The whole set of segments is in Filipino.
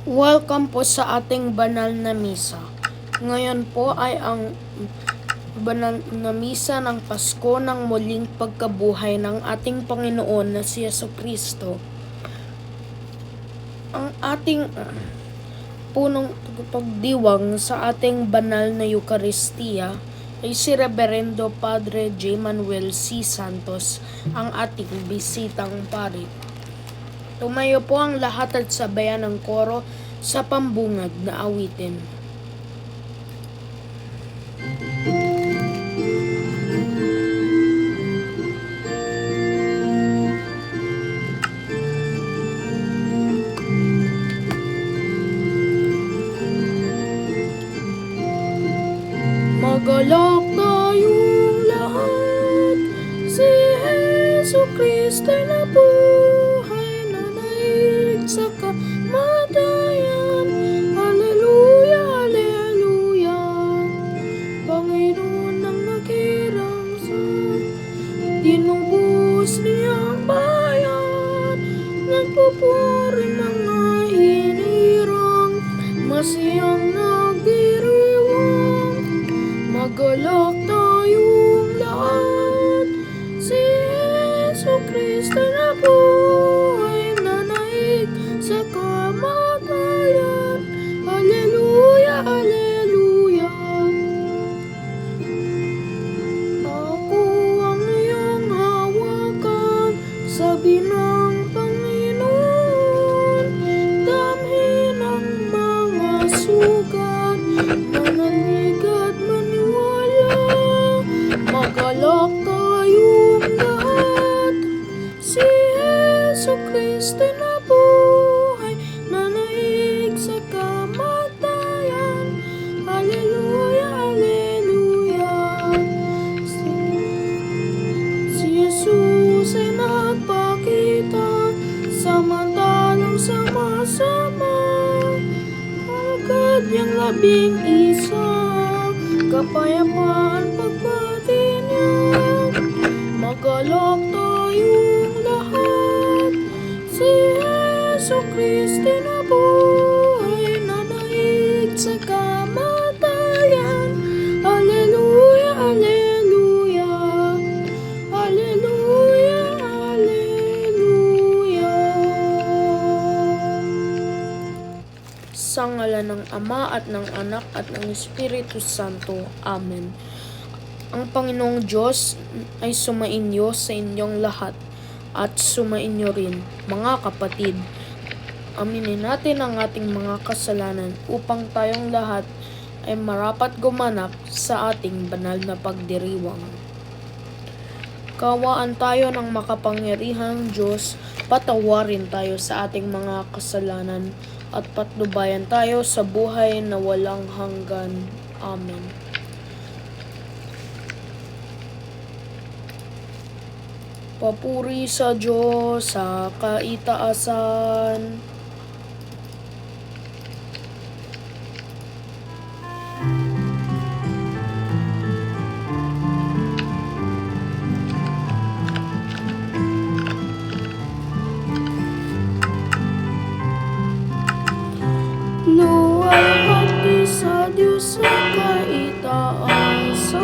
Welcome po sa ating banal na misa. Ngayon po ay ang banal na misa ng Pasko ng muling pagkabuhay ng ating Panginoon na si Jesucristo. Ang ating punong pagdiwang sa ating banal na Eucharistia ay si Reverendo Padre J. Manuel C. Santos, ang ating bisitang pari. Tumayo po ang lahat at sabayan ng koro sa pambungad na awitin. Magalak tayong lahat, si Jesucristo'y nabuhay na naig sa kamatayan. Hallelujah, hallelujah. Panginoon ang nakirang sa tinubos niyang bayan. Nagpupuri mga hinirang, masiyang nagdiriwang. Magalak tayong lahat, si Jesucristo'y nabuhay na naig sa kamatayan. Hallelujah, hallelujah. Ako ang iyong hawakan, sabi ng Panginoon. Damhin ang mga sugat, manalig at maniwala. Magalak tayong lahat, si Jesucristo'y nabuhay na naig sa kamatayan. Hallelujah, hallelujah. Si Jesus ay nagpakita samantalang sama-sama. Agad niyang 11, kapayapaan pagbati niya. Magalak tayong lahat, si Jesucristo'y nabuhay na naig sa kamatayan. Hallelujah, hallelujah. Hallelujah, hallelujah. Sa ngalan ng Ama at ng Anak at ng Espiritu Santo. Amen. Ang Panginoong Diyos ay sumainyo sa inyong lahat at sumainyo rin, mga kapatid. Aminin natin ang ating mga kasalanan upang tayong lahat ay marapat gumanap sa ating banal na pagdiriwang. Kawaan tayo ng makapangyarihang Diyos, patawarin tayo sa ating mga kasalanan at patnubayan tayo sa buhay na walang hanggan. Amen. Papuri sa Diyos sa kaitaasan. Luwalhati sa Diyos sa kaitaasan,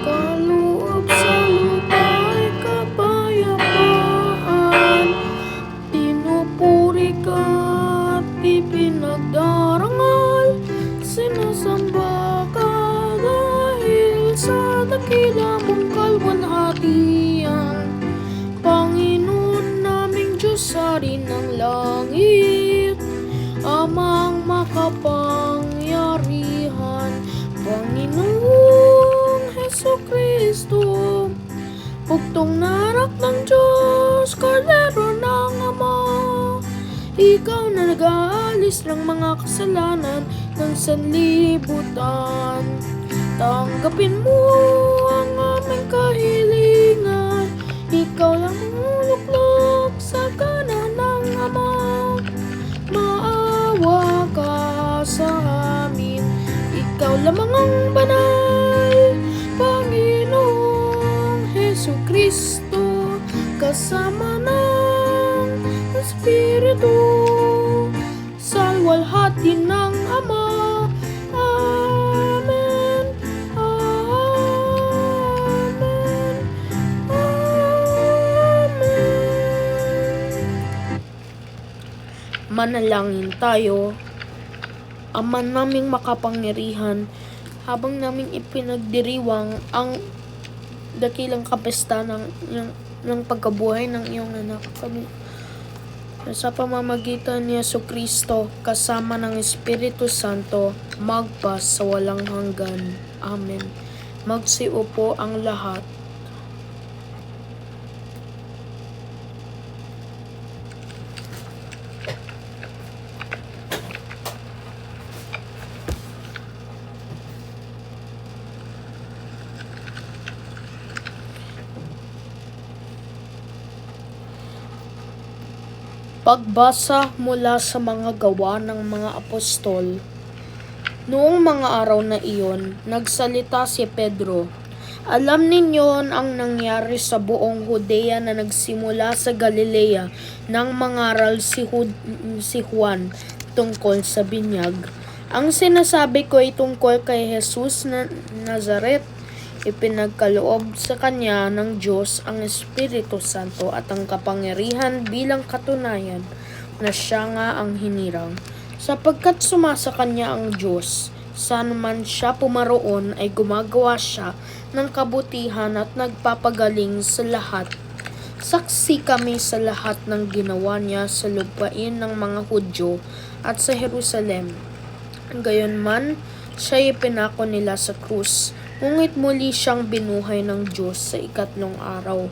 kaloob sa lupa ay kapayapaan. Tinupuri ka at ipinagdarangal, sinasamba ka dahil sa dakila mong kalwalhatian. Panginoon naming Diyos, Hari ng langit, Amang makapangyarihan, Panginoong Jesucristo, bugtong na anak ng Diyos, Kordero ng Ama. Ikaw na nag-aalis ng mga kasalanan ng sanlibutan. Tanggapin mo ang aming kahilingan, ikaw lang luluklok sa kanan ng Ama. Maawa ka sa amin, ikaw lamang ang banal, Panginoong Jesucristo, kasama ng Espiritu din ng Ama. Amen. Amen. Amen. Manalangin tayo. Ama naming makapangyarihan, habang namin ipinagdiriwang ang dakilang kapesta ng pagkabuhay ng iyong anak kami, sa pamamagitan ni Jesucristo kasama ng Espiritu Santo, magpa sa walang hanggan. Amen. Magsiupo ang lahat. Pagbasa mula sa mga gawa ng mga apostol. Noong mga araw na iyon, nagsalita si Pedro. Alam ninyo ang nangyari sa buong Judea na nagsimula sa Galilea nang mangaral si Juan tungkol sa binyag. Ang sinasabi ko ay tungkol kay Jesus na Nazaret. Ipinagkaloob sa kanya ng Diyos ang Espiritu Santo at ang kapangyarihan bilang katunayan na siya nga ang hinirang. Sapagkat sumasa kanya ang Diyos, saan man siya pumaroon ay gumagawa siya ng kabutihan at nagpapagaling sa lahat. Saksi kami sa lahat ng ginawa niya sa lupain ng mga Hudyo at sa Jerusalem. Gayunman, siya ipinako nila sa krus. Ngunit muli siyang binuhay ng Diyos sa ikatlong araw.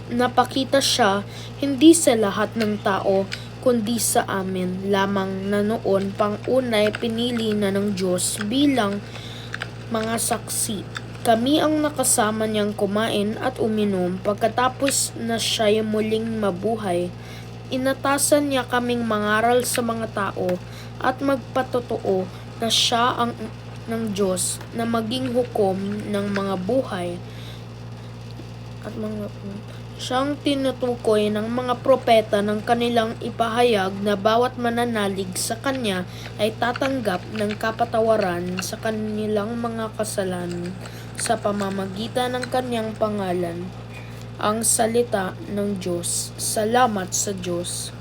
Napakita siya hindi sa lahat ng tao, kundi sa amin lamang na noon pang unay pinili na ng Diyos bilang mga saksi. Kami ang nakasama niyang kumain at uminom pagkatapos na siya'y muling mabuhay. Inatasan niya kaming mangaral sa mga tao at magpatotoo na siya ang ng Diyos na maging hukom ng mga buhay at siyang tinutukoy ng mga propeta ng kanilang ipahayag na bawat mananalig sa kanya ay tatanggap ng kapatawaran sa kanilang mga kasalanan sa pamamagitan ng kanyang pangalan. Ang salita ng Diyos. Salamat sa Diyos.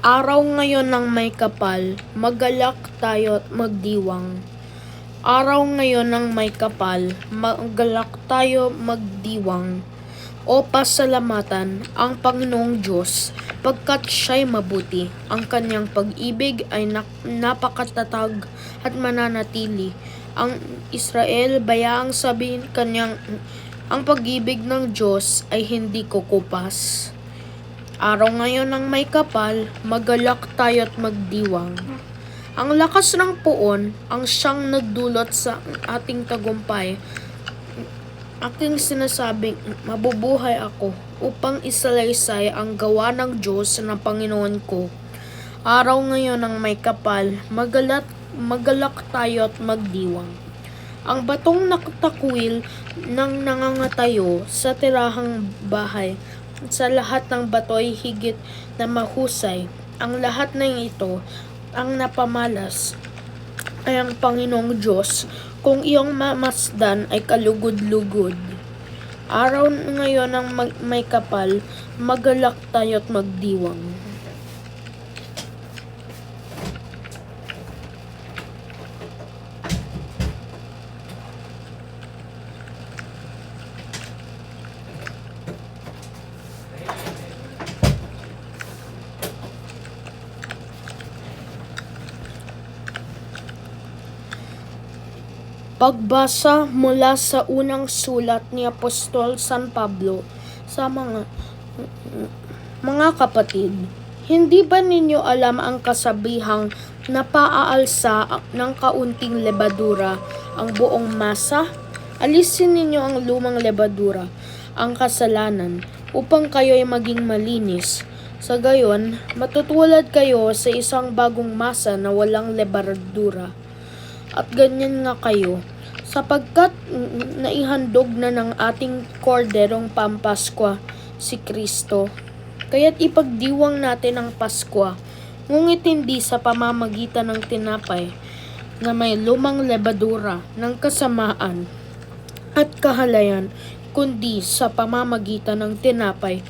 Araw ngayon ng may kapal, magalak tayo at magdiwang. Araw ngayon ng may kapal, magalak tayo magdiwang. O pasalamatan ang Panginoong Diyos, pagkat siya'y mabuti. Ang kanyang pag-ibig ay napakatatag at mananatili. Ang Israel, bayaang sabihin kanyang, ang pag-ibig ng Diyos ay hindi kukupas. Araw ngayon ng may kapal, magalak tayo at magdiwang. Ang lakas ng puon ang siyang nagdulot sa ating tagumpay. Aking sinasabing, mabubuhay ako upang isalaysay ang gawa ng Diyos na Panginoon ko. Araw ngayon ng may kapal, magalak tayo at magdiwang. Ang batong nakatakwil ng nangangatayo sa tirahang bahay, sa lahat ng bato'y higit na mahusay. Ang lahat ng ito, ang napamalas ay ang Panginoong Diyos, kung iyong mamasdan ay kalugod-lugod. Araw ngayon ng may kapal, magalak tayo at magdiwang. Pagbasa mula sa unang sulat ni Apostol San Pablo sa mga kapatid, hindi ba ninyo alam ang kasabihang napaaalsa ng kaunting lebadura ang buong masa? Alisin ninyo ang lumang lebadura, ang kasalanan, upang kayo'y maging malinis. Sa gayon, matutulad kayo sa isang bagong masa na walang lebadura. At ganyan nga kayo, sapagkat naihandog na ng ating korderong Pampaskwa, si Kristo. Kaya't ipagdiwang natin ang Paskwa, ngunit hindi sa pamamagitan ng tinapay na may lumang lebadura ng kasamaan at kahalayan, kundi sa pamamagitan ng tinapay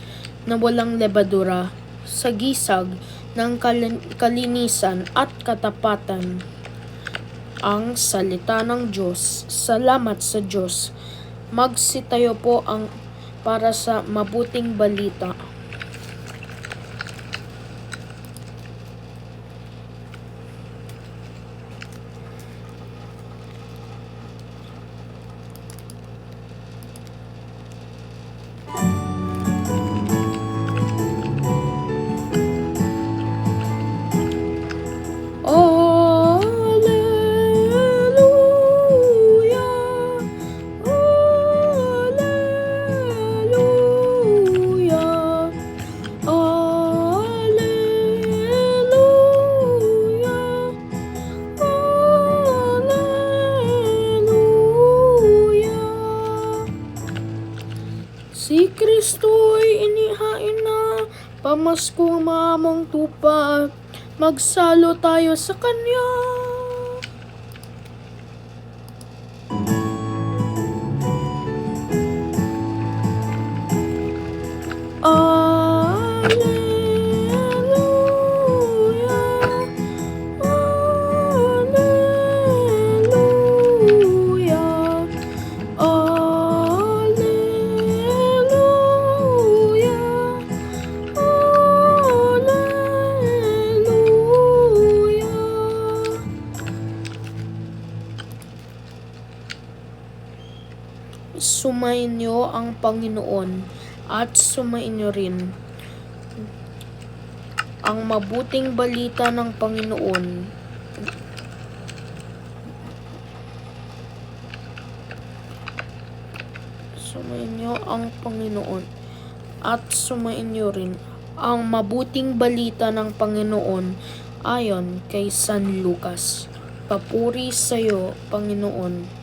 na walang lebadura sa gisag ng kalinisan at katapatan. Ang salita ng Diyos. Salamat sa Diyos. Magsitayo po para sa mabuting balita. Si Kristo'y inihain na, pamaskong mamong tupa, magsalo tayo sa Kanya. Sumainyo ang Panginoon at sumainyo rin ang mabuting balita ng Panginoon. Sumainyo ang Panginoon at sumainyo rin ang mabuting balita ng Panginoon ayon kay San Lucas. Papuri sa iyo, Panginoon.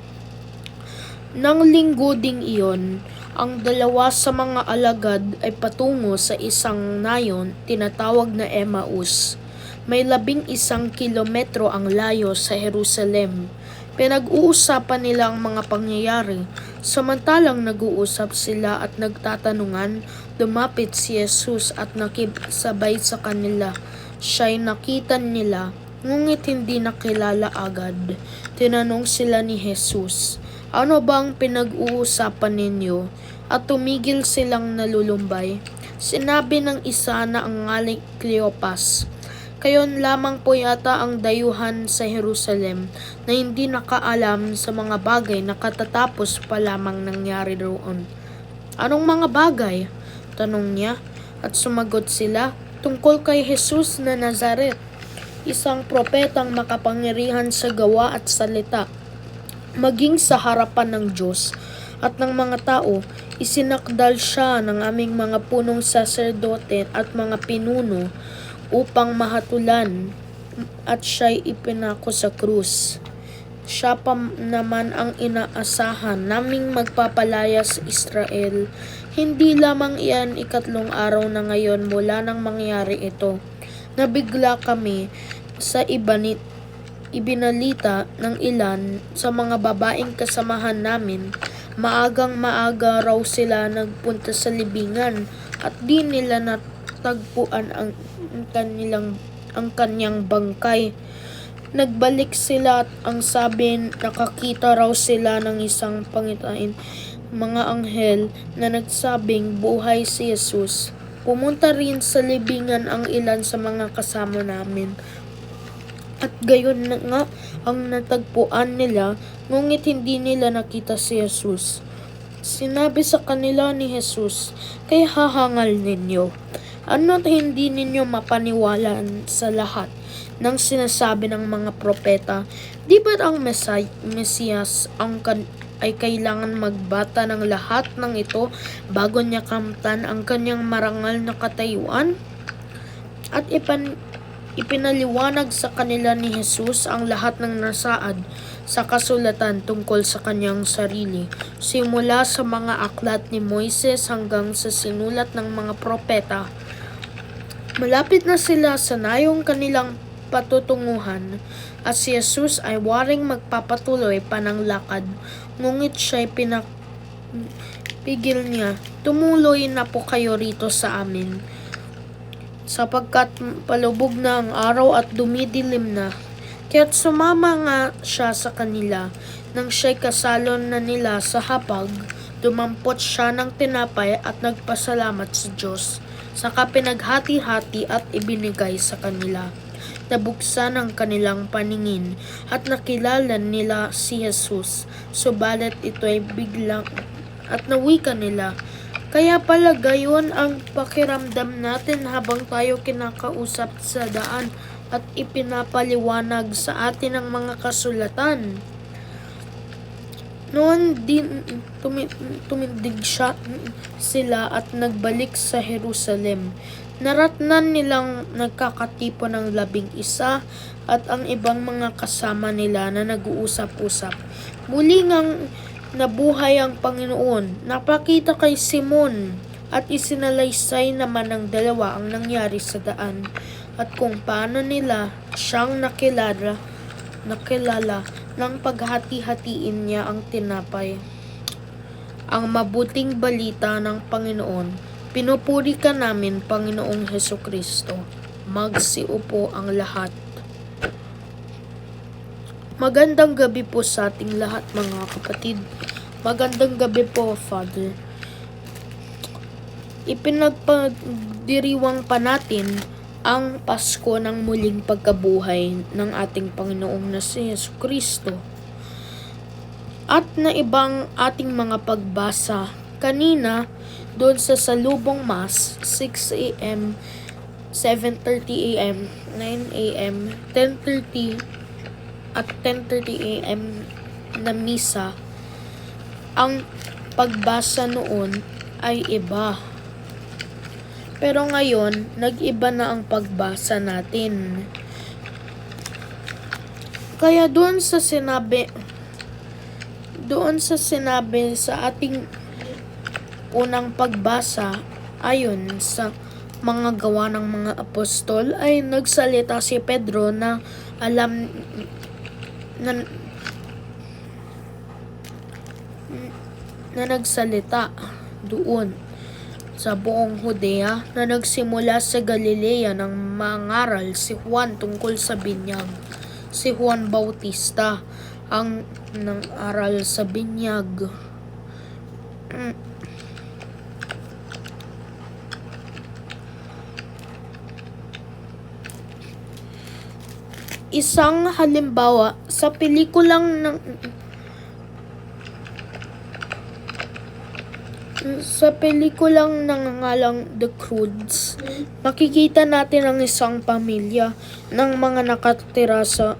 Nang linggo ding iyon, ang dalawa sa mga alagad ay patungo sa isang nayon tinatawag na Emmaus. May 11 kilometro ang layo sa Jerusalem. Pinag-uusapan nila ang mga pangyayari. Samantalang nag-uusap sila at nagtatanungan, lumapit si Jesus at nakisabay sa kanila. Siya'y nakita nila, ngunit hindi nakilala agad. Tinanong sila ni Jesus, "Ano bang pinag-uusapan ninyo?" At tumigil silang nalulumbay. Sinabi ng isa na ang ngalan Cleopas, "Kayon lamang po yata ang dayuhan sa Jerusalem na hindi nakaalam sa mga bagay na katatapos pa lamang nangyari roon." "Anong mga bagay?" tanong niya. At sumagot sila, "Tungkol kay Jesus na Nazaret, isang propetang makapangyarihan sa gawa at salita, maging sa harapan ng Diyos at ng mga tao. Isinakdal siya ng aming mga punong saserdote at mga pinuno upang mahatulan, at siya'y ipinako sa krus. Siya pa naman ang inaasahan naming magpapalaya sa Israel. Hindi lamang iyan 3 araw na ngayon mula nang mangyari ito. Nabigla kami sa ibinalita ng ilan sa mga babaeng kasamahan namin. Maagang maaga raw sila nagpunta sa libingan at di nila natagpuan ang kanyang bangkay. Nagbalik sila at ang sabi, nakakita raw sila ng isang pangitain mga anghel na nagsabing buhay si Jesus. Pumunta rin sa libingan ang ilan sa mga kasama namin. At gayon na nga ang natagpuan nila, ngunit hindi nila nakita si Jesus. Sinabi sa kanila ni Jesus, "Kaya hahangal ninyo. Ano't hindi ninyo mapaniwalaan sa lahat ng sinasabi ng mga propeta? Di ba't ang Mesiyas ay kailangan magbata ng lahat ng ito bago niya kamtan ang kanyang marangal na katayuan?" At ipinaliwanag sa kanila ni Jesus ang lahat ng nasaad sa kasulatan tungkol sa kanyang sarili, simula sa mga aklat ni Moises hanggang sa sinulat ng mga propeta. Malapit na sila sa nayong kanilang patutunguhan at si Jesus ay waring magpapatuloy pa ng lakad, ngunit siya'y pinapigil niya. Tumuloy na po kayo rito sa amin, sapagkat palubog na ang araw at dumidilim na. Kaya't sumama nga siya sa kanila. Nang siya'y kasalon na nila sa hapag, dumampot siya ng tinapay at nagpasalamat sa Diyos. Saka pinaghati-hati at ibinigay sa kanila. Nabuksan ang kanilang paningin at nakilala nila si Jesus. Subalit ito ay biglang at nawika nila. Kaya pala gayon ang pakiramdam natin habang tayo kinakausap sa daan at ipinapaliwanag sa atin ang mga kasulatan. Noon din tumindig sila at nagbalik sa Jerusalem. Naratnan nilang nagkakatipon ng 11 at ang ibang mga kasama nila na nag-uusap-usap. Muli ngang nabuhay ang Panginoon. Napakita kay Simon at isinalaysay naman ng dalawa ang nangyari sa daan at kung paano nila siyang nakilala ng paghati-hatiin niya ang tinapay. Ang mabuting balita ng Panginoon. Pinupuri ka namin, Panginoong Hesukristo. Magsiupo ang lahat. Magandang gabi po sa ating lahat, mga kapatid. Magandang gabi po, Father. Ipinagpagdiriwang pa natin ang Pasko ng muling pagkabuhay ng ating Panginoong na si Hesukristo. At na ibang ating mga pagbasa kanina doon sa Salubong Mass, 6 a.m., 7:30 a.m., 9 a.m., 10:30 at 10:30 a.m. na misa. Ang pagbasa noon ay iba. Pero ngayon, nag-iba na ang pagbasa natin. Kaya doon sa sinabi sa ating unang pagbasa, ayon sa mga gawa ng mga apostol, ay nagsalita si Pedro na alam na nagsalita doon sa buong Judea na nagsimula sa Galilea ng mangaral si Juan tungkol sa binyag. Si Juan Bautista ang nangaral sa binyag. Isang halimbawa sa pelikulang nangangalang The Croods, makikita natin ang isang pamilya ng mga nakatira sa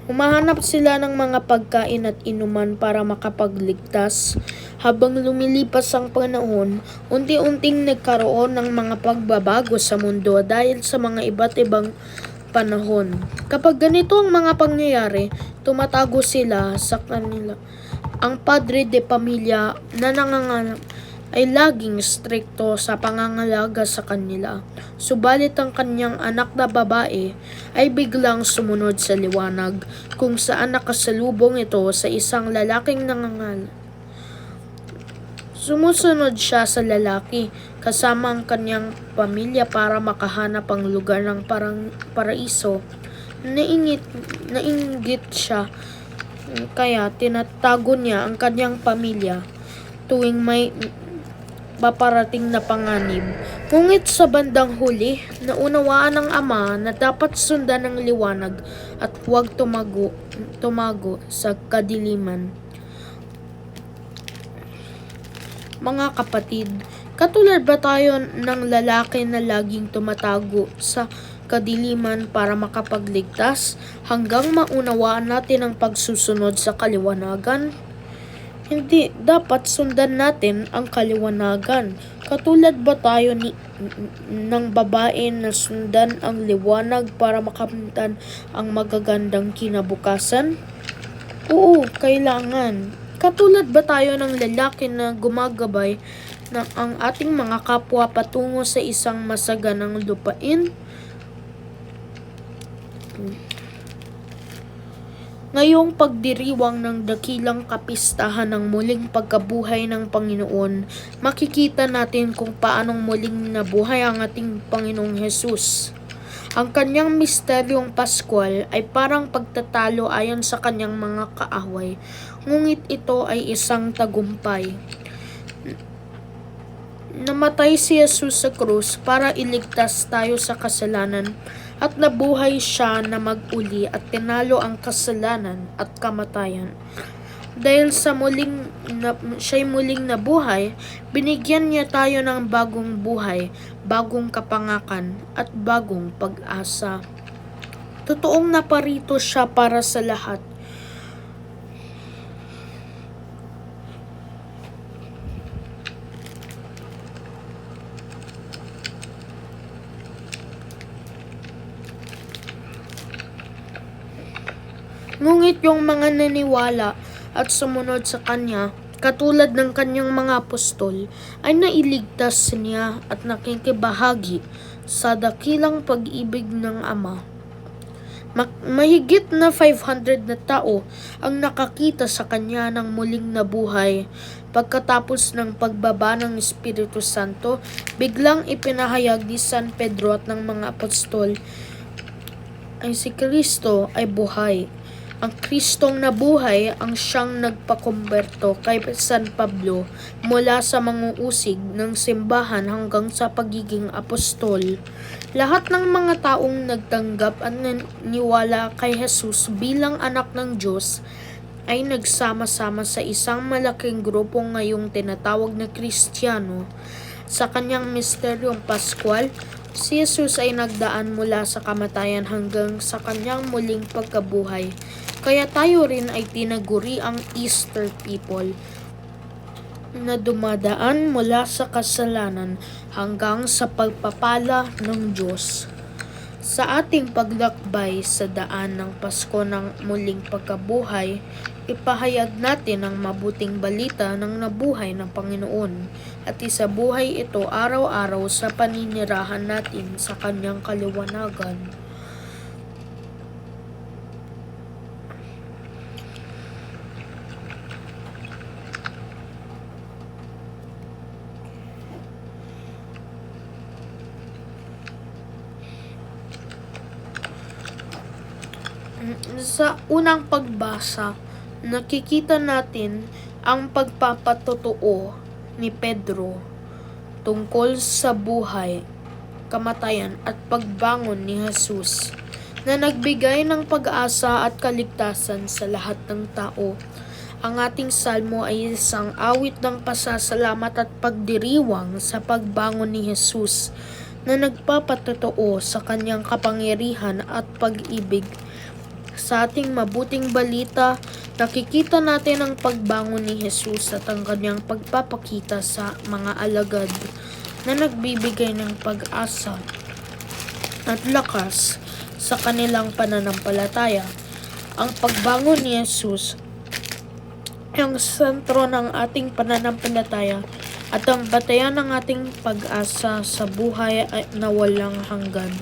humahanap sila ng mga pagkain at inuman para makapagligtas. Habang lumilipas ang panahon, unti-unting nagkaroon ng mga pagbabago sa mundo dahil sa mga iba't ibang panahon. Kapag ganito ang mga pangyayari, tumatago sila sa kanila. Ang padre de pamilya na nanganganak ay laging strikto sa pangangalaga sa kanila. Subalit ang kanyang anak na babae ay biglang sumunod sa liwanag, kung saan nakasalubong ito sa isang lalaking nangangal. Sumusunod siya sa lalaki kasama ang kanyang pamilya para makahanap ang lugar ng paraiso. Nainggit siya, kaya tinatago niya ang kanyang pamilya tuwing may paparating na panganib. Ngunit sa bandang huli, naunawaan ng ama na dapat sundan ng liwanag at huwag tumago sa kadiliman. Mga kapatid, katulad ba tayo ng lalaki na laging tumatago sa kadiliman para makapagligtas hanggang maunawaan natin ang pagsusunod sa kaliwanagan? Hindi, dapat sundan natin ang kaliwanagan. Katulad ba tayo ng babae na sundan ang liwanag para makamtan ang magagandang kinabukasan? Oo, kailangan. Katulad ba tayo ng lalaki na gumagabay ng ang ating mga kapwa patungo sa isang masaganang lupain. Ngayong pagdiriwang ng dakilang kapistahan ng muling pagkabuhay ng Panginoon, makikita natin kung paanong muling nabuhay ang ating Panginoong Hesus. Ang kanyang misteryong Paskwal ay parang pagtatalo ayon sa kanyang mga kaaway, ngunit ito ay isang tagumpay. Namatay si Jesus sa krus para iligtas tayo sa kasalanan at nabuhay siya na mag-uli at tinalo ang kasalanan at kamatayan. Dahil siya'y muling nabuhay, binigyan niya tayo ng bagong buhay, bagong kapangakan at bagong pag-asa. Totoong naparito siya para sa lahat. Ngunit yung mga naniwala at sumunod sa kanya, katulad ng kanyang mga apostol, ay nailigtas niya at nakikibahagi sa dakilang pag-ibig ng Ama. Mahigit na 500 na tao ang nakakita sa kanya ng muling nabuhay. Pagkatapos ng pagbaba ng Espiritu Santo, biglang ipinahayag ni San Pedro at ng mga apostol ay si Kristo ay buhay. Ang Kristong nabuhay ang siyang nagpakomberto kay San Pablo mula sa manguusig ng simbahan hanggang sa pagiging apostol. Lahat ng mga taong nagtanggap at naniwala kay Jesus bilang anak ng Diyos ay nagsama-sama sa isang malaking grupo ngayong tinatawag na Kristiyano. Sa kanyang misteryong Paskwal, si Jesus ay nagdaan mula sa kamatayan hanggang sa kanyang muling pagkabuhay. Kaya tayo rin ay tinaguri ang Easter people na dumadaan mula sa kasalanan hanggang sa pagpapala ng Diyos. Sa ating paglakbay sa daan ng Pasko ng muling pagkabuhay, ipahayag natin ang mabuting balita ng nabuhay ng Panginoon at isabuhay ito araw-araw sa paninirahan natin sa kanyang kaliwanagan. Sa unang pagbasa, nakikita natin ang pagpapatotoo ni Pedro tungkol sa buhay, kamatayan at pagbangon ni Jesus na nagbigay ng pag-asa at kaligtasan sa lahat ng tao. Ang ating salmo ay isang awit ng pasasalamat at pagdiriwang sa pagbangon ni Jesus na nagpapatotoo sa kanyang kapangyarihan at pag-ibig. Sa ating mabuting balita, nakikita natin ang pagbangon ni Jesus at ang kanyang pagpapakita sa mga alagad na nagbibigay ng pag-asa at lakas sa kanilang pananampalataya. Ang pagbangon ni Jesus ay ang sentro ng ating pananampalataya at ang batayan ng ating pag-asa sa buhay na walang hanggan.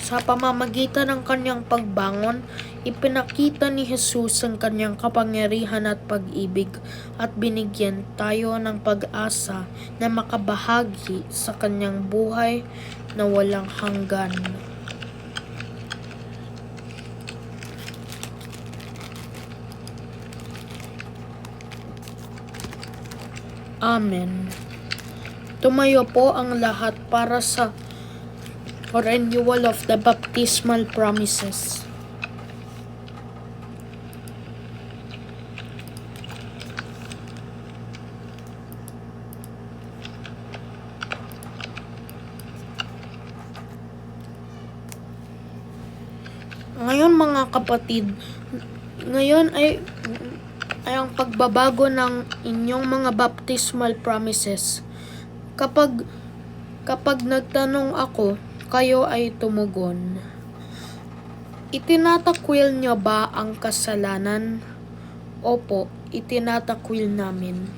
Sa pamamagitan ng kanyang pagbangon, ipinakita ni Jesus ang kanyang kapangyarihan at pag-ibig at binigyan tayo ng pag-asa na makabahagi sa kanyang buhay na walang hanggan. Amen. Tumayo po ang lahat para sa renewal of the baptismal promises. Ngayon mga kapatid, ngayon ay ang pagbabago ng inyong mga baptismal promises. Kapag nagtanong ako, kayo ay tumugon. Itinatakwil niyo ba ang kasalanan? Opo, itinatakwil namin.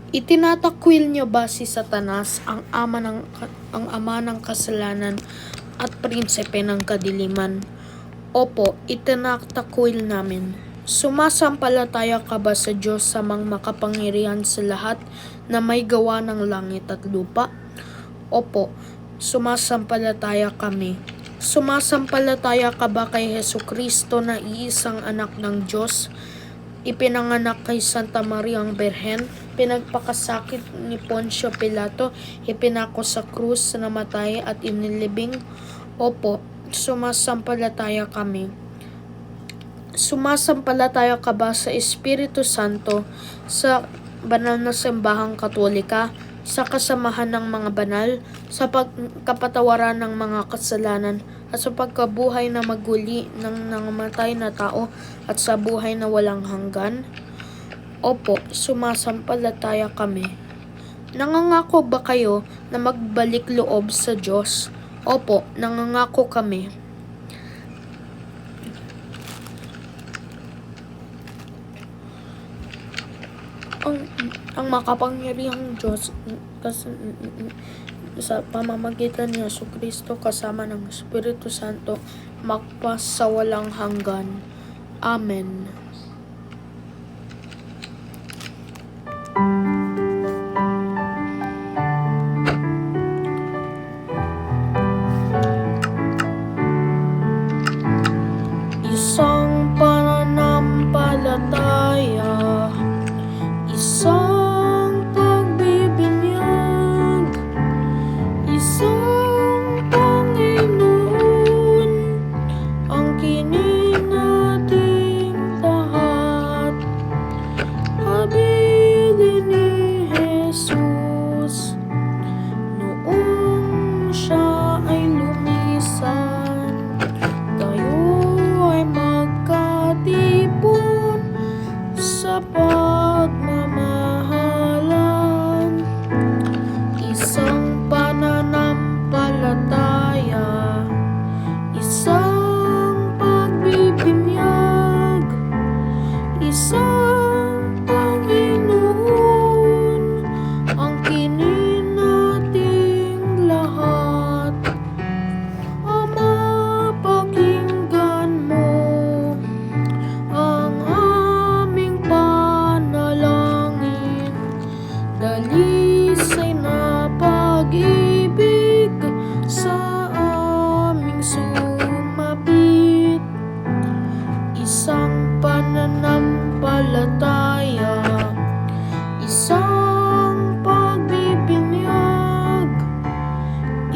Itinatakwil niyo ba si Satanas, ang ama ng kasalanan at prinsipe ng kadiliman? Opo, itinatakwil namin. Sumasampalataya ka ba sa Diyos sa makapangyarihan sa lahat na may gawa ng langit at lupa? Opo, sumasampalataya kami. Sumasampalataya ka ba kay Hesukristo na iisang anak ng Diyos? Ipinanganak kay Santa Maria ang Berhen, pinagpakasakit ni Poncio Pilato, ipinako sa krus, namatay at inilibing. Opo, sumasampalataya kami. Sumasampalataya ka ba sa Espiritu Santo, sa banal na simbahang katolika, sa kasamahan ng mga banal, sa pagkapatawaran ng mga kasalanan, at sa pagkabuhay na maguli ng nangamatay na tao, at sa buhay na walang hanggan? Opo, sumasampalataya kami. Nangangako ba kayo na magbalik loob sa Diyos? Opo, nangangako kami. Ang makapangyarihang Diyos sa pamamagitan ni Jesucristo kasama ng Espiritu Santo magpas sa walang hanggan. Amen. Isang pananampalataya, isang pagbibinyag, isang Panginoon, ang kinin nating lahat. Habilin ni Jesus noong siya ay lumisan, tayo ay magkatipon sa pagmamahalan. Isang pananampalataya, isang pagbibinyag, isang Panginoon, ang kinin nating lahat. Ama, pakinggan mo ang aming panalangin, dalisay na pag-ibig sa aming sumapit. Isang pananampalataya, isang pagbibinyag,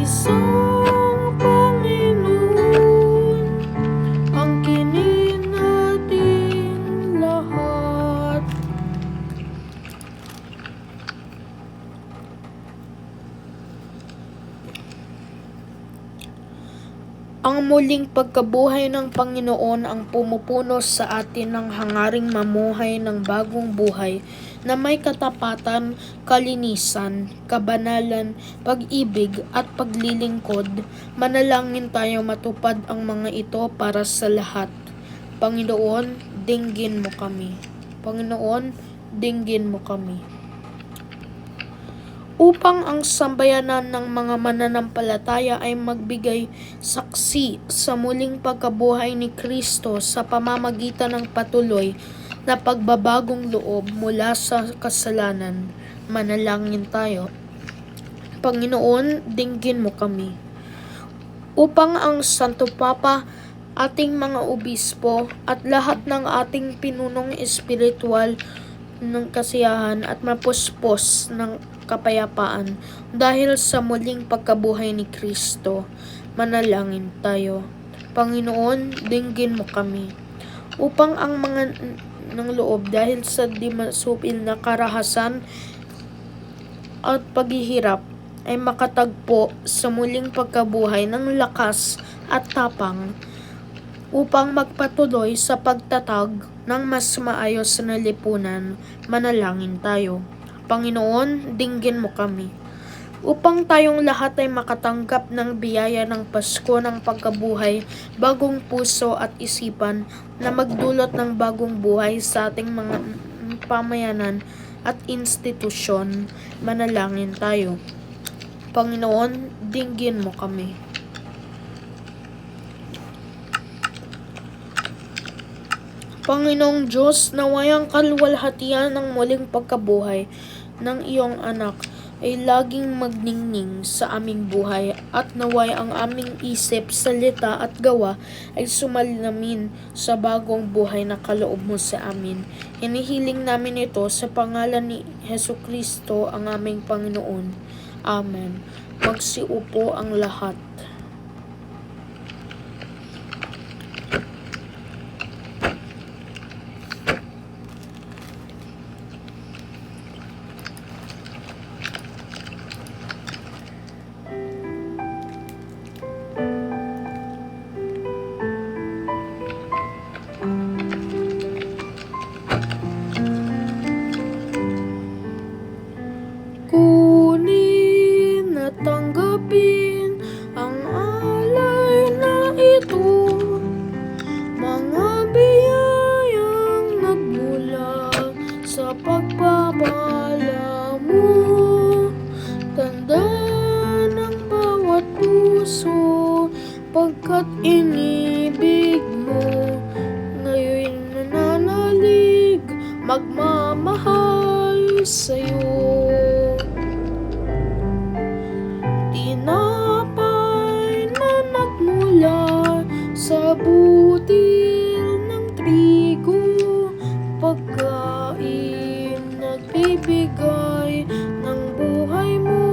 isang Panginoon, ang kinin nating lahat. Ang muling pagkabuhay ng Panginoon ang pumupuno sa atin ng hangaring mamuhay ng bagong buhay na may katapatan, kalinisan, kabanalan, pag-ibig at paglilingkod. Manalangin tayo matupad ang mga ito para sa lahat. Panginoon, dinggin mo kami. Panginoon, dinggin mo kami. Upang ang sambayanan ng mga mananampalataya ay magbigay saksi sa muling pagkabuhay ni Kristo sa pamamagitan ng patuloy na pagbabagong loob mula sa kasalanan. Manalangin tayo. Panginoon, dinggin mo kami. Upang ang Santo Papa, ating mga obispo at lahat ng ating pinunong espiritual ng kasiyahan at mapuspos ng kapayapaan dahil sa muling pagkabuhay ni Kristo. Manalangin tayo. Panginoon, dinggin mo kami. Upang ang mga ng loob dahil sa di masupil na karahasan at paghihirap ay makatagpo sa muling pagkabuhay ng lakas at tapang upang magpatuloy sa pagtatag ng mas maayos na lipunan. Manalangin tayo. Panginoon, dinggin mo kami. Upang tayong lahat ay makatanggap ng biyaya ng Pasko ng pagkabuhay, bagong puso at isipan na magdulot ng bagong buhay sa ating mga pamayanan at institusyon. Manalangin tayo. Panginoon, dinggin mo kami. Panginoong Diyos, naway ang kaluwalhatian ng muling pagkabuhay ng iyong anak ay laging magningning sa aming buhay at naway ang aming isip, salita at gawa ay sumalamin sa bagong buhay na kaloob mo sa amin. Hinihiling namin ito sa pangalan ni Hesukristo ang aming Panginoon. Amen. Magsiupo ang lahat. Kunin at tanggapin ang alay na ito, mga biyayang nagmula sa pagpapala mo. Tanda ng bawat puso, pagkat inibig mo. Ngayon nananalig, magmamahal sa'yo. Tinapay na nagmula sa butil ng trigo, pagkain nagbibigay ng buhay mo,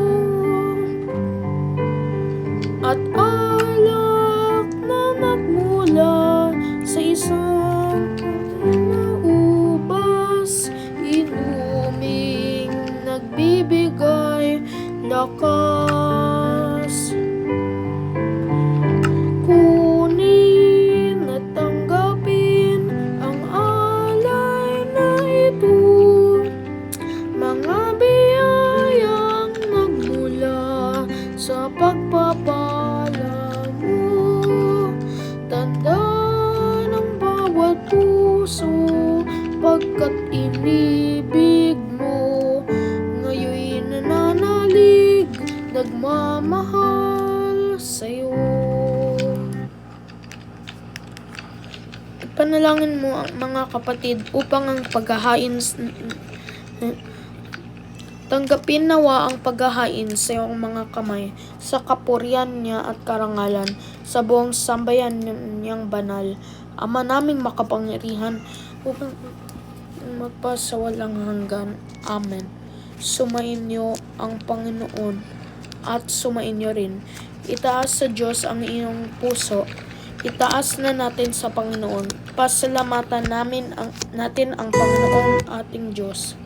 at alak na nagmula sa isang naubas, inuming nagbibigay lakas. Kunin at tanggapin ang alay na ito, mga biyayang nagmula sa pagpapala mo. Tanda ng bawat puso, pagkat inibig mo. Ngayon nananalig, nagmamahal sa'yo. Panalangin mo ang mga kapatid upang ang paghahain tanggapin nawa ang paghahain sa iyong mga kamay sa kapurihan niya at karangalan sa buong sambayan niyang banal. Ama naming makapangyarihan upang magpasawalang hanggan. Amen. Sumainyo ang Panginoon at sumainyo rin. Itaas sa Diyos ang iyong puso. Itaas na natin sa Panginoon. Pasalamatan natin ang Panginoong ating Diyos.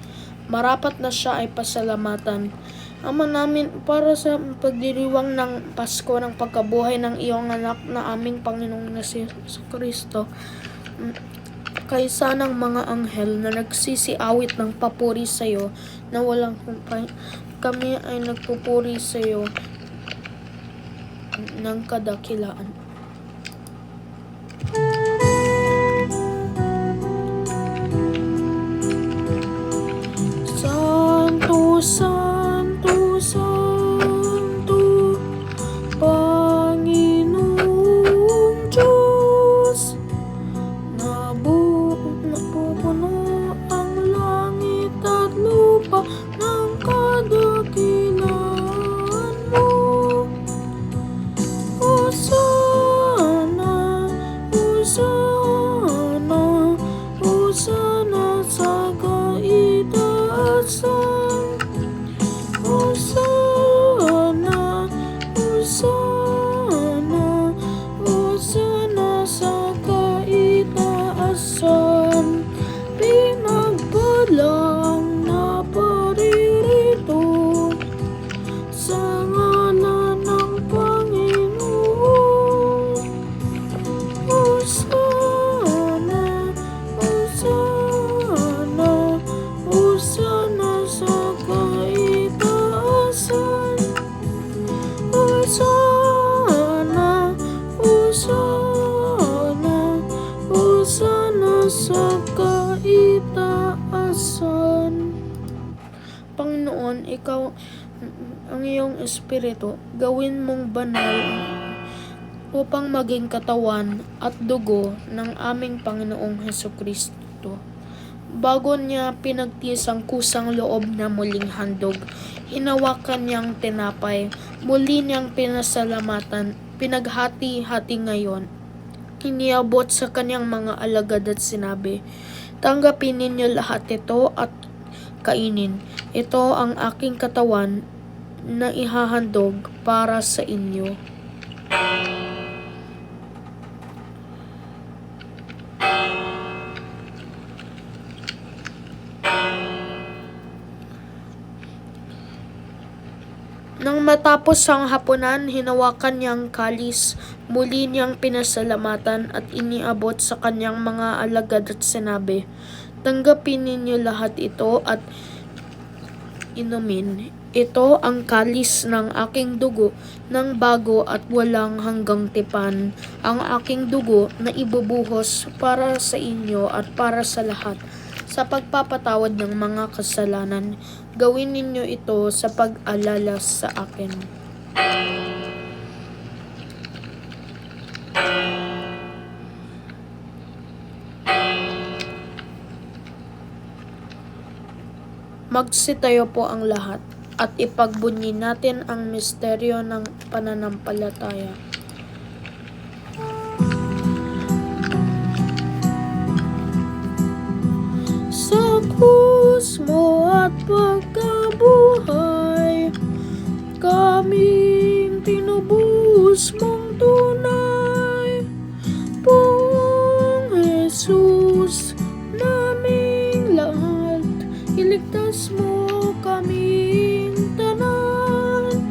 Marapat na siya ay pasalamatan. Ama namin, para sa pagdiriwang ng Pasko ng pagkabuhay ng iyong anak na aming Panginoong na si Kristo, kaysa ng mga anghel na nagsisiawit ng papuri sa iyo na walang humpay, kami ay nagpupuri sa iyo ng kadakilaan. Santo, Santo, Santo, Panginoong Diyos, napupuno ang langit at lupa ng kadakilaan mo. Hosanna ang iyong espiritu, gawin mong banal upang maging katawan at dugo ng aming Panginoong Hesukristo. Bago niya pinagtiis ang kusang loob na muling handog, hinawakan niyang tinapay, muli niyang pinasalamatan, pinaghati-hati ngayon. Iniabot sa kanyang mga alagad at sinabi, "Tanggapin ninyo lahat ito at kainin. Ito ang aking katawan na ihahandog para sa inyo." Nang matapos ang hapunan, hinawakan niyang kalis, muli niyang pinasalamatan at iniabot sa kanyang mga alagad at sinabi, "Tanggapin ninyo lahat ito at inumin. Ito ang kalis ng aking dugo ng bago at walang hanggang tipan, ang aking dugo na ibubuhos para sa inyo at para sa lahat sa pagpapatawad ng mga kasalanan. Gawin ninyo ito sa pag-alala sa akin." Magsitayo po ang lahat at ipagbunyi natin ang misteryo ng pananampalataya. Sa krus mo at pagkabuhay, kaming tinubos mong tunay. Poong Jesus, naming lahat, iligtas mo kaming tanan.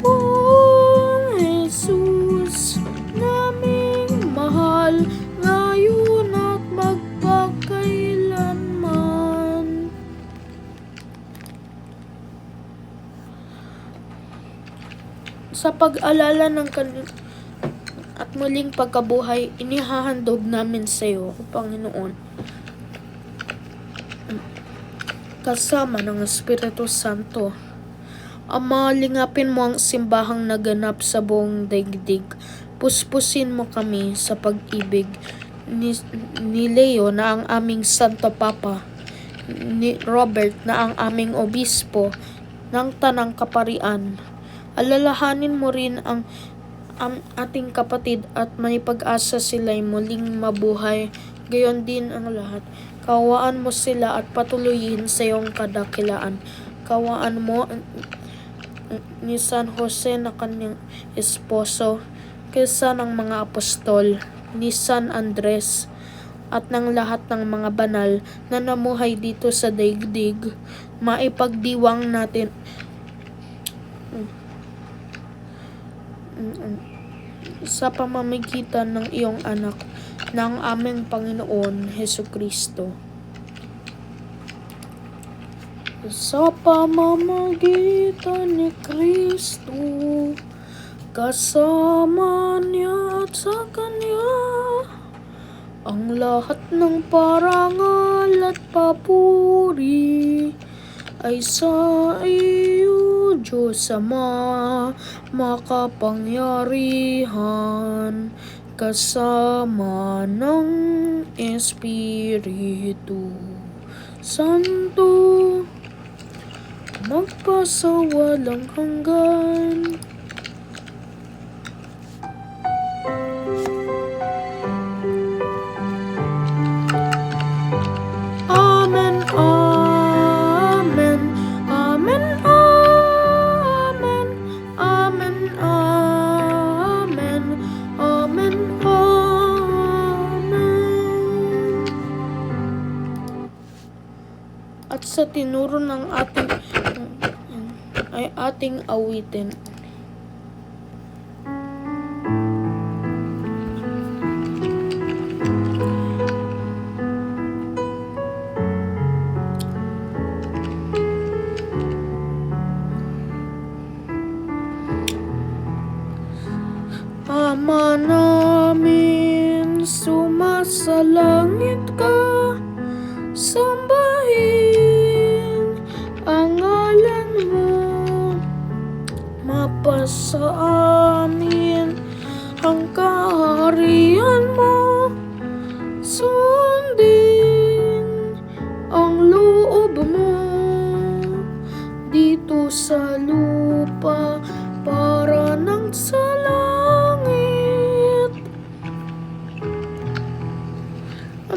Poong Jesus, naming mahal, ngayon at magpakailanman. Sa pag-alala ng at muling pagkabuhay, inihahandog namin sa iyo, Panginoon, kasama ng Espiritu Santo. Ama, lingapin mo ang simbahang naganap sa buong daigdig. Puspusin mo kami sa pag-ibig ni Leo na ang aming Santo Papa, ni Robert na ang aming Obispo ng Tanang Kaparian. Alalahanin mo rin ang ating kapatid at may pag-asa sila'y muling mabuhay, gayon din ang lahat. Kawaan mo sila at patuloyin sa iyong kadakilaan. Kawaan mo ni San Jose na kanyang esposo, kaysa ng mga apostol, ni San Andres, at ng lahat ng mga banal na namuhay dito sa daigdig. Maipagdiwang natin sa pamamagitan ng iyong anak, ng aming Panginoon Hesukristo. Sa pamamagitan ni Kristo, kasama niya at sa Kanya, ang lahat ng parangal at papuri ay sa iyo, Diyos Ama, makapangyarihan, kasama ng Espiritu Santo, magpasawalang hanggan. Amen, amen, amen, amen, amen, amen, amen, amen. At sa tinuro ng ating awitin. Ama namin, sumasalangit ka, sambahin ang ngalan magpasa amin ang kaharian mo. Sundin ang loob mo dito sa lupa para nang sa langit.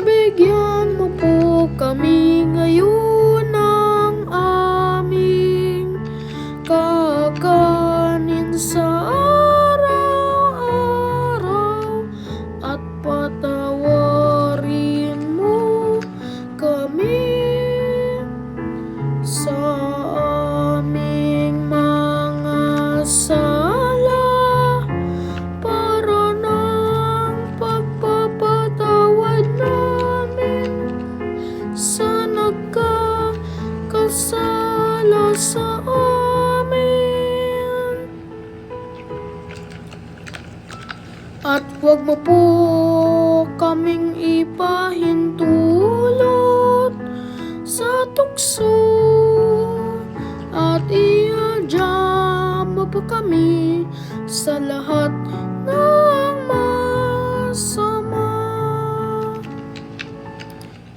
Bigyan mo po kami ngayon ng aming kakanin sa araw-araw at patawarin mo kami sa aming mga sala para ng pagpapatawad namin sa nagkakasala sa amin. At huwag mo po kaming ipahintulot sa tukso at iadya mo po kami sa lahat ng masama.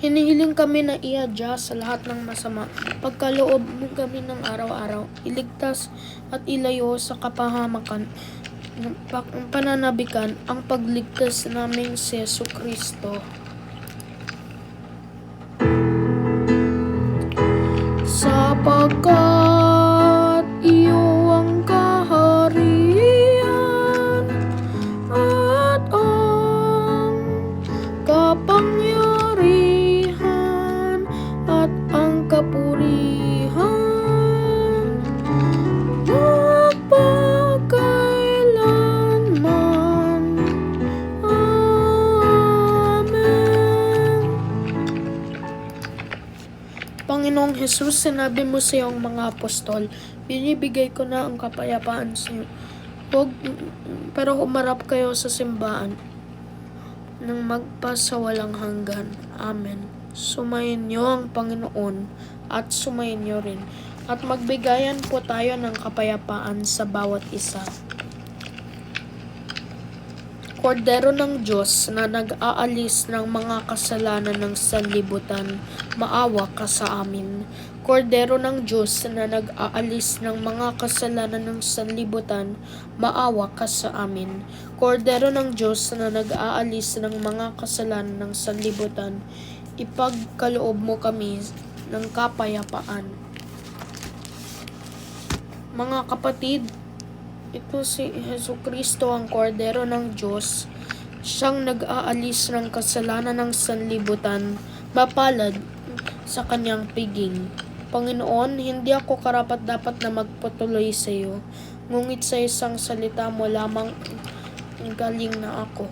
Hinihiling kami na iadya sa lahat ng masama. Pagkaloob mo kami ng araw-araw, iligtas at ilayo sa kapahamakan, pananabikan ang pagligtas naming si Jesucristo. Sapagkat iyo ang kaharian at ang kapangyarihan at ang kapurihan magpakailanman. Amen. Panginoong Jesus, sinabi mo sa iyong mga apostol, binibigay ko na ang kapayapaan sa iyo. Pero humarap kayo sa simbahan ng magpasawalang hanggan. Amen. Sumayin niyo ang Panginoon at sumayin niyo rin. At magbigayan po tayo ng kapayapaan sa bawat isa. Kordero ng Diyos na nag-aalis ng mga kasalanan ng sanlibutan, maawa ka sa amin. Kordero ng Diyos na nag-aalis ng mga kasalanan ng sanlibutan, maawa ka sa amin. Kordero ng Diyos na nag-aalis ng mga kasalanan ng sanlibutan, ipagkaloob mo kami ng kapayapaan. Mga kapatid, ito si Jesucristo ang kordero ng Diyos, siyang nag-aalis ng kasalanan ng sanlibutan, mapalad sa kanyang piging. Panginoon, hindi ako karapat-dapat na magpatuloy sa iyo, ngunit sa isang salita mo lamang galing na ako.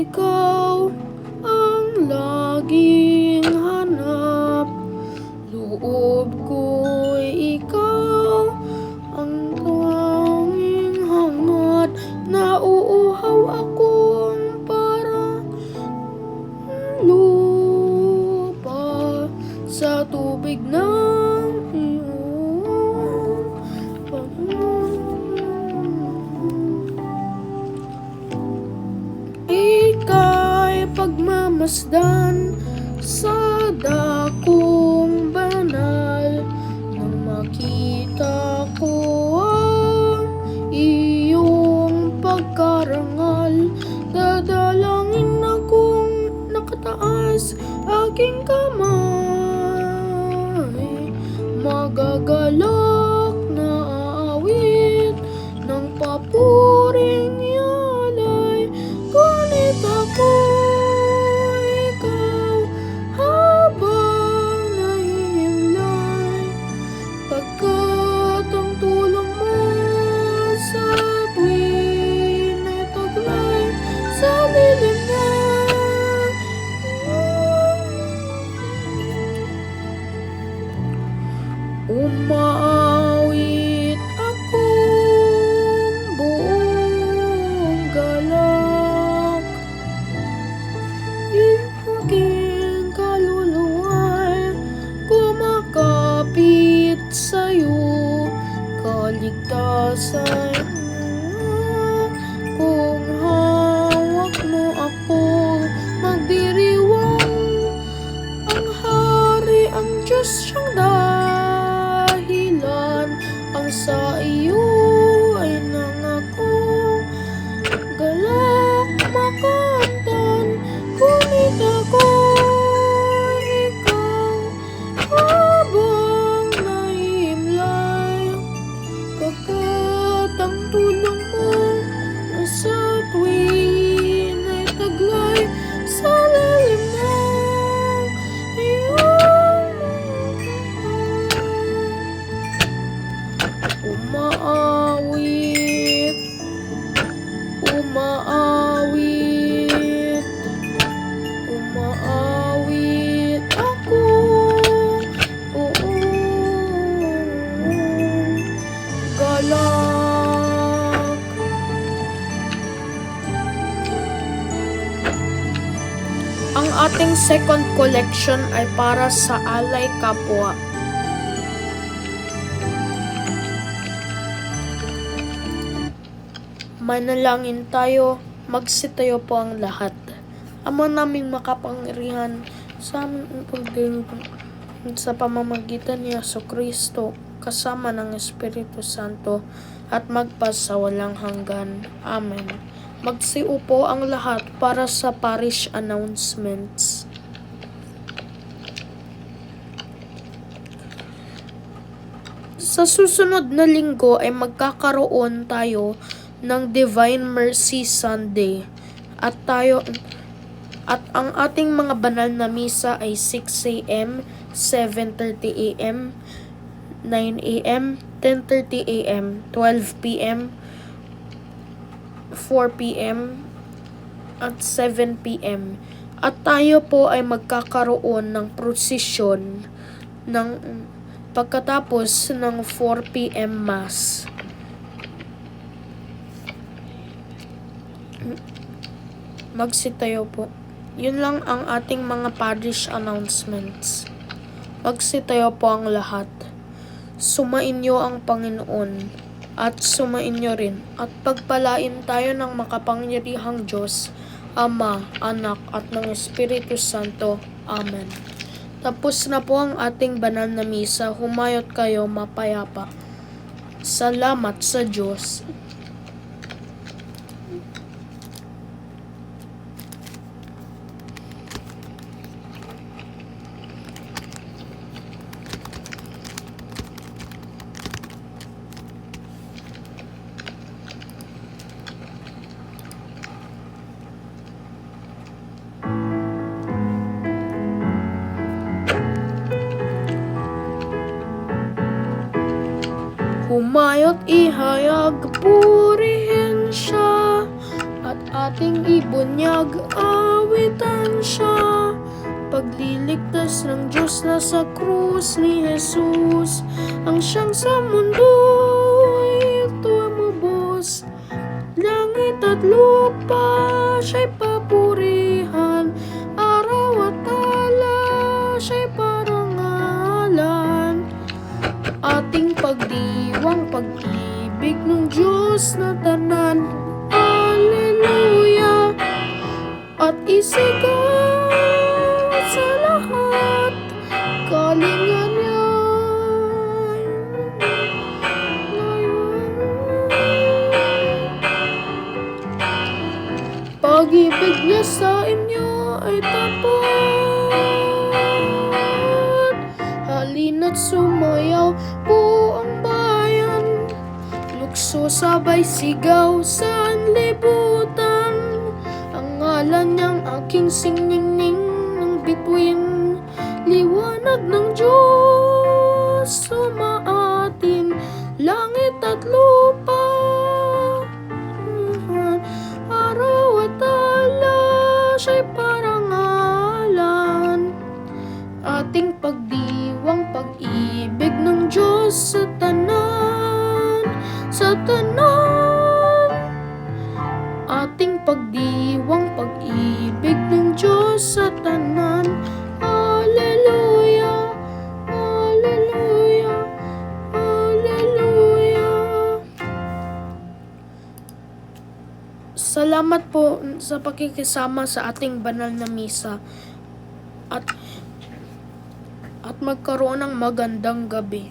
ikaw ang laging hanap. Loob ko'y ikaw ang tanging hangad. Nauuhaw akong parang lupa sa tubig ng iyong ika'y pagmamasdan sa dakong banal. Nang makita ko ang iyong pagkarangal, dadalangin akong nakataas aking kamay. Magagalak na aawit ng papuring alay. Ngunit ako ikaw habang nahihimlay, pagkat ang tulong mo sa tuwin ay taglay sa lilim ng umaawit akong buong galak. Yung aking kaluluwa'y kumakapit sa'yo. Kaligtasan kung hawak mo ako, magdiriwang ang hari, ang Diyos siyang dahilan. Ang sa iyo ay nangako, galak makamtan. Ngunit ako ikaw habang nahimlay, pagkat ang tulong mo sa tuwin ay taglay sa lalim ng iyong umaawit, umaawit, umaawit ako buong galak. Ang ating second collection ay para sa alay kapwa. Manalangin tayo, magsitayo po ang lahat. Ama naming makapangyarihan, sa aming pagdiriwang sa pamamagitan ni Jesucristo, kasama ng Espiritu Santo, at magpasawalang hanggan. Amen. Magsiupo ang lahat para sa parish announcements. Sa susunod na linggo ay magkakaroon tayo ng Divine Mercy Sunday at ang ating mga banal na misa ay 6 a.m., 7:30 a.m., 9 a.m., 10:30 a.m., 12 p.m., 4 p.m. at 7 p.m. At tayo po ay magkakaroon ng prosesyon ng pagkatapos ng 4 p.m. Mass. Magsitayo po. Yun lang ang ating mga parish announcements. Magsitayo po ang lahat. Sumainyo ang Panginoon at sumainyo rin at pagpalain tayo ng makapangyarihang Diyos, Ama, Anak at ng Espiritu Santo. Amen. Tapos na po ang ating banal na misa. Humayot kayo mapayapa. Salamat sa Diyos. Humayot ihayag, purihin siya, at Ating ibunyag, awitan siya. Pagliligtas ng Diyos na sa krus ni Jesus, ang siyang sa mundo'y tumubos. Langit at lupa siya'y papurihan, araw at tala siya'y parangalan. Ating pagdiwang, pag-ibig ng Diyos na tanan, Alleluia. At isigaw sa lahat, kalingan niya. Pag-ibig niya sa inyo ay tapat. Halina't sumayaw buong bayan, lukso sabay sigaw sa libutan. Ang ngalan niyang aking siningning ng bituin, liwanag ng Diyos sumaatin, langit at lupa, araw at tala siya'y parangalan. Ating pagdiwang, pag-ibig ng Diyos sa tanan, sa tanan. Ating pagdiwang, pag-ibig ng Diyos sa tanan, Alleluia, Alleluia, Alleluia. Salamat po sa pakikisama sa ating banal na misa at magkaroon ng magandang gabi.